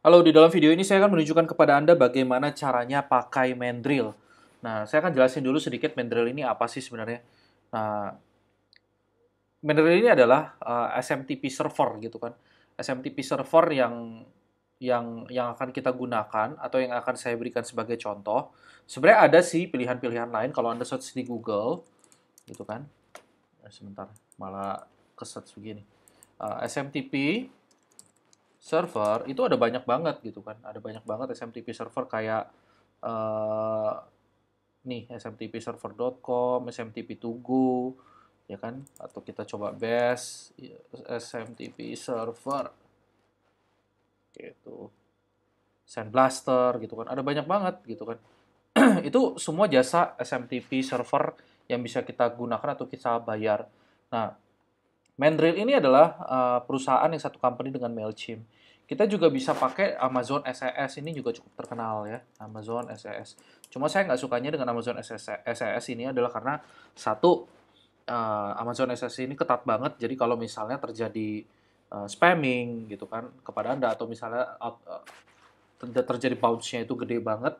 Halo, di dalam video ini saya akan menunjukkan kepada Anda bagaimana caranya pakai Mandrill. Nah, saya akan jelasin dulu sedikit Mandrill ini apa sih sebenarnya. Nah, Mandrill ini adalah SMTP server gitu kan. SMTP server yang akan kita gunakan atau yang akan saya berikan sebagai contoh. Sebenarnya ada sih pilihan-pilihan lain kalau Anda search di Google gitu kan. Sebentar, malah ke-search begini. SMTP server itu ada banyak banget gitu kan. Ada banyak banget SMTP server kayak eh nih smtpserver.com, smtp2go, ya kan? Atau kita coba best SMTP server gitu. Sandblaster gitu kan. Ada banyak banget gitu kan. Itu semua jasa SMTP server yang bisa kita gunakan atau kita bayar. Nah, Mandrill ini adalah perusahaan yang satu company dengan Mailchimp. Kita juga bisa pakai Amazon SES, ini juga cukup terkenal ya, Amazon SES. Cuma saya nggak sukanya dengan Amazon SES ini adalah karena satu, Amazon SES ini ketat banget, jadi kalau misalnya terjadi spamming gitu kan kepada Anda atau misalnya terjadi bounce-nya itu gede banget,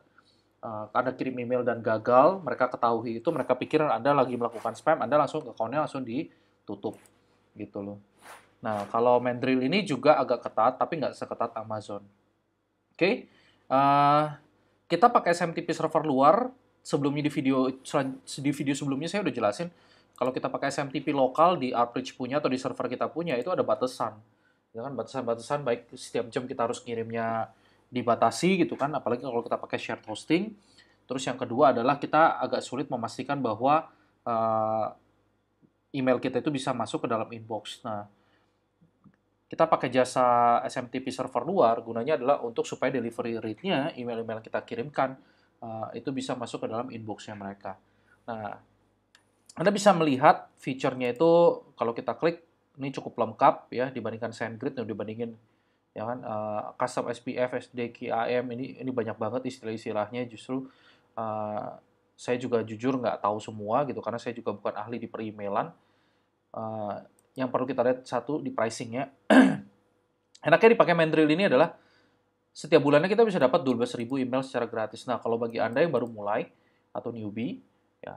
Anda kirim email dan gagal, mereka ketahui itu, mereka pikir Anda lagi melakukan spam, Anda langsung account-nya langsung ditutup gitu loh. Nah, kalau Mandrill ini juga agak ketat, tapi nggak seketat Amazon. Oke, kita pakai SMTP server luar. Sebelumnya di video sebelumnya saya udah jelasin kalau kita pakai SMTP lokal di Outreach punya atau di server kita punya itu ada batasan, ya kan, batasan-batasan baik setiap jam kita harus ngirimnya dibatasi gitu kan, apalagi kalau kita pakai shared hosting. Terus yang kedua adalah kita agak sulit memastikan bahwa uh, email kita itu bisa masuk ke dalam inbox. Nah, kita pakai jasa SMTP server luar, gunanya adalah untuk supaya delivery rate-nya, email-email yang kita kirimkan, itu bisa masuk ke dalam inbox-nya mereka. Nah, Anda bisa melihat fiturnya itu, kalau kita klik, ini cukup lengkap ya, dibandingkan SendGrid, dibandingin ya kan, custom SPF, SDKIM, ini banyak banget istilah-istilahnya, justru saya juga jujur nggak tahu semua gitu, karena saya juga bukan ahli di per-emailan. Yang perlu kita lihat satu di pricing-nya. Enaknya dipakai Mandrill ini adalah setiap bulannya kita bisa dapat 12.000 email secara gratis. Nah, kalau bagi Anda yang baru mulai atau newbie, ya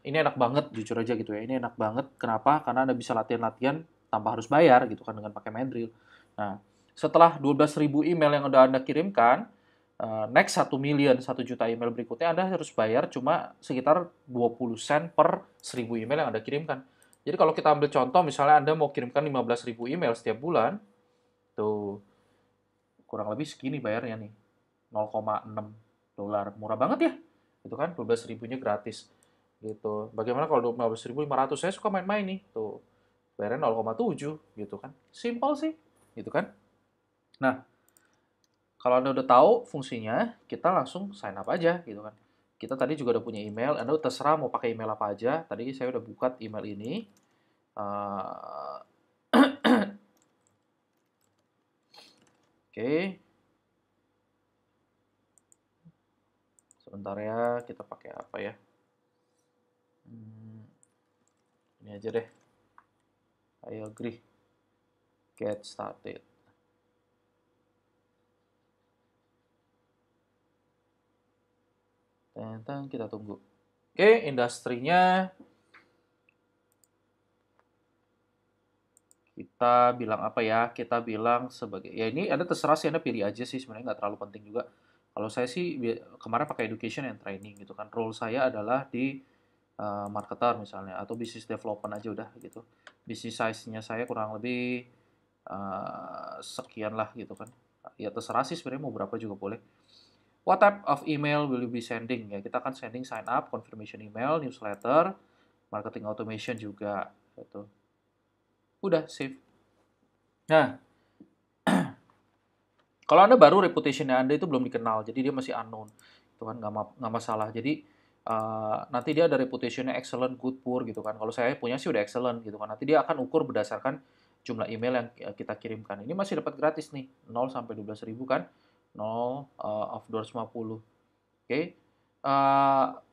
ini enak banget, jujur aja gitu ya. Ini enak banget. Kenapa? Karena Anda bisa latihan-latihan tanpa harus bayar gitu kan dengan pakai Mandrill. Nah, setelah 12.000 email yang udah Anda kirimkan, next 1 million, 1 juta email berikutnya Anda harus bayar cuma sekitar 20 sen per 1.000 email yang Anda kirimkan. Jadi kalau kita ambil contoh, misalnya Anda mau kirimkan 15.000 email setiap bulan, tuh kurang lebih segini bayarnya nih. 0,6 dolar. Murah banget ya. Itu kan 12 ribunya gratis. Gitu. Bagaimana kalau 15.500? Saya suka main-main nih. Tuh. Bayarnya 0,7 gitu kan. Simple sih. Gitu kan. Nah, kalau Anda udah tahu fungsinya, kita langsung sign up aja gitu kan. Kita tadi juga udah punya email, Anda terserah mau pakai email apa aja. Tadi saya udah buka email ini. Uh, Oke, sebentar ya, kita pakai apa ya? Hmm, ini aja deh. I agree. Get started. Tentang kita tunggu. Oke, industrinya kita bilang apa ya? Kita bilang sebagai ya ini ada terserah sih, Anda pilih aja sih, sebenarnya nggak terlalu penting juga. Kalau saya sih kemarin pakai education and training gitu kan. Role saya adalah di marketer misalnya atau business development aja udah gitu. Business size-nya saya kurang lebih sekian lah gitu kan. Ya terserah sih sebenarnya mau berapa juga boleh. What type of email will you be sending? Ya, kita akan sending sign up, confirmation email, newsletter, marketing automation juga. Gitu. Udah, save. Nah, kalau Anda baru, reputation-nya Anda itu belum dikenal, jadi dia masih unknown. Itu kan nggak masalah. Jadi, nanti dia ada reputation-nya excellent, good, poor gitu kan. Kalau saya punya sih udah excellent gitu kan. Nanti dia akan ukur berdasarkan jumlah email yang kita kirimkan. Ini masih dapat gratis nih, 0 sampai 12 ribu kan. 0 of 250. Oke. Okay.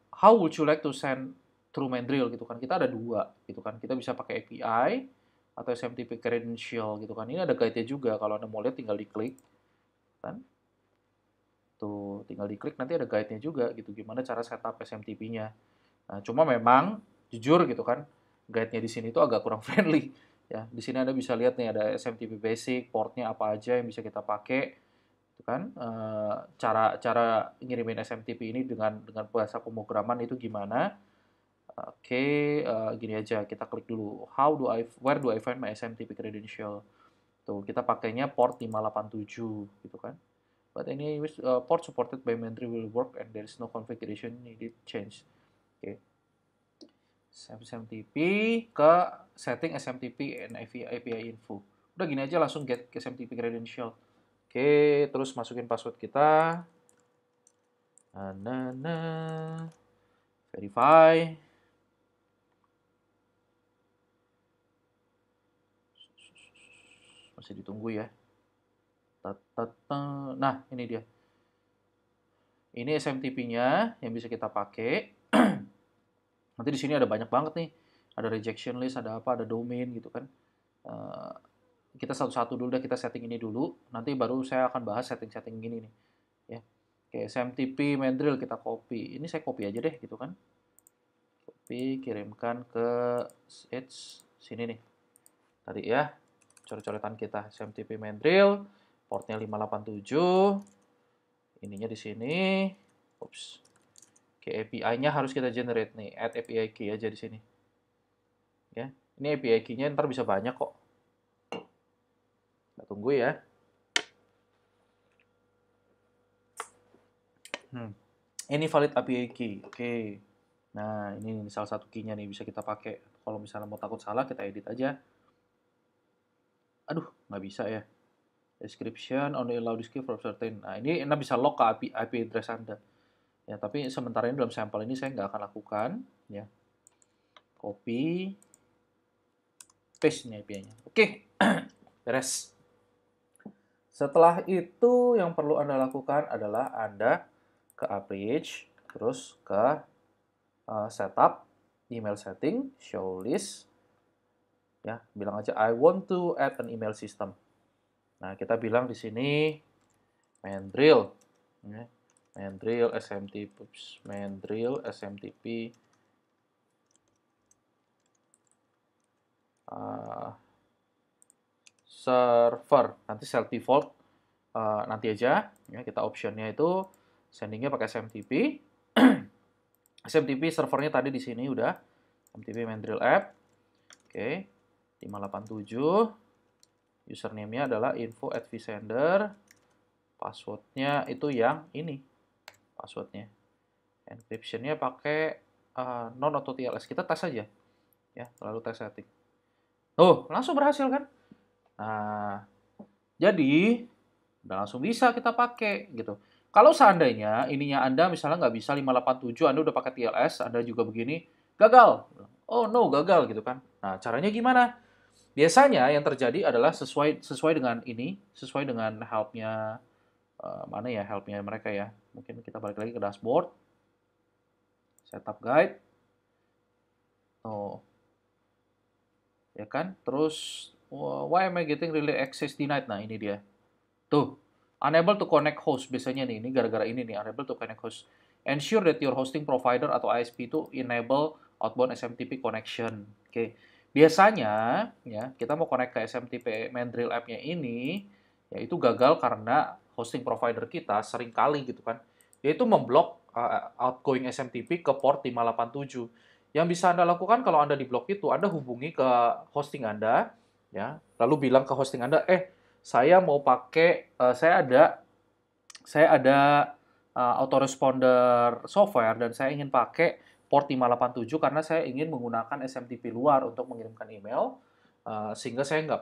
How would you like to send through Mandrill gitu kan? Kita ada dua gitu kan. Kita bisa pakai API atau SMTP credential gitu kan. Ini ada guide-nya juga. Kalau Anda mau lihat tinggal diklik. kan. Tuh, tinggal diklik nanti ada guide-nya juga gitu, gimana cara setup SMTP-nya. Nah, cuma memang jujur gitu kan, guide-nya di sini tuh agak kurang friendly. Ya, di sini Anda bisa lihat nih ada SMTP basic, portnya apa aja yang bisa kita pakai, gitu kan. Cara cara ngirimin SMTP ini dengan bahasa pemrograman itu gimana? Oke, gini aja kita klik dulu. Where do I find my SMTP credential? Tuh, kita pakainya port 587 gitu kan. But anyways, port supported by Mandrill will work and there is no configuration needed change. Oke. SMTP ke setting SMTP and API info. Udah gini aja langsung get SMTP credential. Oke, terus masukin password kita. Verify. Masih ditunggu ya. Nah, ini dia. Ini SMTP-nya yang bisa kita pakai. Nanti di sini ada banyak banget nih. Ada rejection list, ada apa, ada domain gitu kan. Kita satu-satu dulu kita setting ini dulu. Nanti baru saya akan bahas setting-setting gini nih. Ya. Oke, SMTP Mandrill kita copy. Ini saya copy aja deh gitu kan. Copy, kirimkan ke sini nih. Tadi ya, coret-coretan kita SMTP Mandrill, portnya 587. Ininya di sini. Ups. Oke, API-nya harus kita generate nih. Add API key aja di sini. Ya. Ini API key-nya ntar bisa banyak kok. Kita tunggu ya. Ini valid API key. Oke. Nah, ini salah satu key-nya nih bisa kita pakai. Kalau misalnya mau takut salah, kita edit aja. Aduh, nggak bisa ya. Description, only allow this key for certain. Nah, ini Anda bisa lock ke IP address Anda. Ya, tapi sementara ini dalam sampel ini saya nggak akan lakukan. Ya. Copy. Paste nih API-nya. Oke. Beres. Setelah itu, yang perlu Anda lakukan adalah Anda ke Approach, terus ke setup, email setting, show list, ya, bilang aja I want to add an email system. Nah, kita bilang di sini Mandrill, ya, Mandrill SMTP server, nanti self default nanti aja, ya, kita optionnya itu sendingnya pakai SMTP. SMTP servernya tadi di sini udah SMTP Mandrill app. Oke. 587. Username-nya adalah info@vsender. Password-nya itu yang ini. Password-nya. Encryption-nya pakai non auto TLS. Kita tes aja. Ya, lalu tes setting. Oh, langsung berhasil kan? Nah, jadi udah langsung bisa kita pakai gitu. Kalau seandainya ininya Anda misalnya nggak bisa 587, Anda udah pakai TLS, Anda juga begini, gagal. Oh no, gagal gitu kan. Nah, caranya gimana? Biasanya yang terjadi adalah sesuai dengan ini, sesuai dengan help-nya mana ya help-nya mereka ya. Mungkin kita balik lagi ke dashboard. Setup guide. Oh. Ya kan? Terus why am I getting relay access denied? Nah, ini dia. Tuh, unable to connect host biasanya nih. Ini gara-gara ini nih, unable to connect host. Ensure that your hosting provider atau ISP itu enable outbound SMTP connection. Oke. Biasanya ya, kita mau connect ke SMTP Mandrill app-nya ini, ya itu gagal karena hosting provider kita sering kali gitu kan. Yaitu memblok outgoing SMTP ke port 587. Yang bisa Anda lakukan kalau Anda diblok itu, Anda hubungi ke hosting Anda, ya, lalu bilang ke hosting Anda, saya mau pakai, saya ada autoresponder software dan saya ingin pakai port 587 karena saya ingin menggunakan SMTP luar untuk mengirimkan email, sehingga saya nggak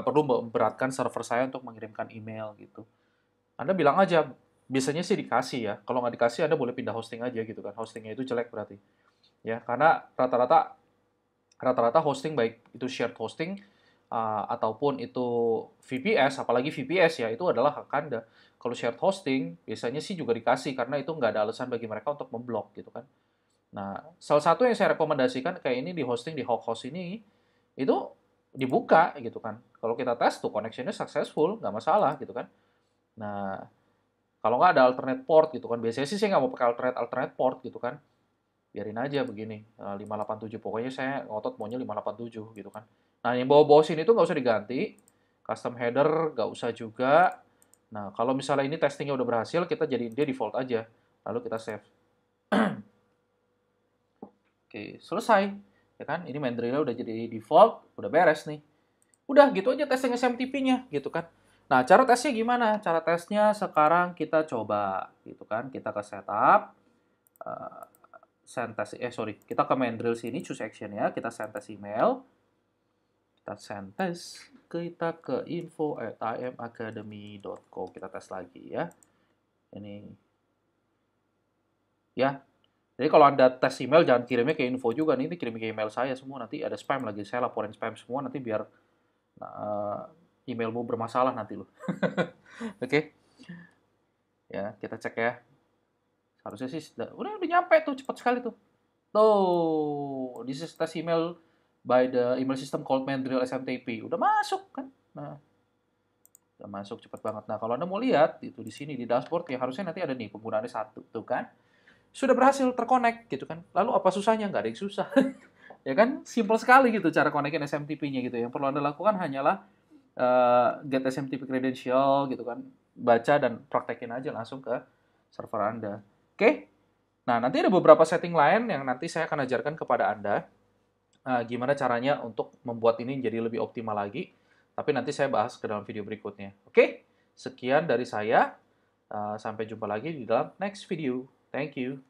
perlu memberatkan server saya untuk mengirimkan email gitu. Anda bilang aja, biasanya sih dikasih ya. Kalau nggak dikasih, Anda boleh pindah hosting aja gitu kan. Hostingnya itu jelek berarti. Ya, karena rata-rata hosting baik itu shared hosting ataupun itu VPS, apalagi VPS ya, itu adalah hak Anda. Kalau shared hosting, biasanya sih juga dikasih, karena itu nggak ada alasan bagi mereka untuk memblok gitu kan. Nah, salah satu yang saya rekomendasikan kayak ini di hosting, di Hawkhost ini, itu dibuka gitu kan. Kalau kita tes tuh, connection-nya successful, nggak masalah gitu kan. Nah, kalau nggak ada alternate port gitu kan, biasanya sih saya nggak mau pakai alternate port gitu kan, biarin aja begini, 587. Pokoknya saya ngotot maunya 587 gitu kan. Nah, yang bawah-bawah sini tuh nggak usah diganti, custom header nggak usah juga. Nah, kalau misalnya ini testingnya udah berhasil, kita jadiin dia default aja, lalu kita save. Oke, selesai. Ya kan, ini Mandrill udah jadi default, udah beres nih. Udah gitu aja testing SMTP-nya gitu kan. Nah, cara tesnya gimana? Cara tesnya sekarang kita coba gitu kan. Kita ke setup, eh, send test, kita ke Mandrill sini, choose action ya, kita send test email, kita send test, kita ke info@imacademy.co, kita tes lagi ya. Ini ya. Jadi kalau Anda tes email jangan kirimnya ke info juga nih, ini kirim ke email saya semua, nanti ada spam lagi, saya laporin spam semua nanti biar emailmu bermasalah nanti loh. Oke, ya kita cek ya. Harusnya sih udah nyampe tuh, cepat sekali tuh. Tuh, this is test email by the email system called Mandrill SMTP. Udah masuk kan? Nah, udah masuk cepat banget. Nah, kalau Anda mau lihat itu di sini di dashboard ya harusnya nanti ada nih penggunaannya satu, tuh kan? Sudah berhasil terkonek gitu kan. Lalu apa susahnya? Nggak ada yang susah. Ya kan? Simple sekali gitu cara konekin SMTP-nya gitu. Yang perlu Anda lakukan hanyalah get SMTP credential gitu kan. Baca dan praktekin aja langsung ke server Anda. Oke? Nah, nanti ada beberapa setting lain yang nanti saya akan ajarkan kepada Anda. Gimana caranya untuk membuat ini jadi lebih optimal lagi. Tapi nanti saya bahas ke dalam video berikutnya. Oke? Sekian dari saya. Sampai jumpa lagi di dalam next video. Thank you.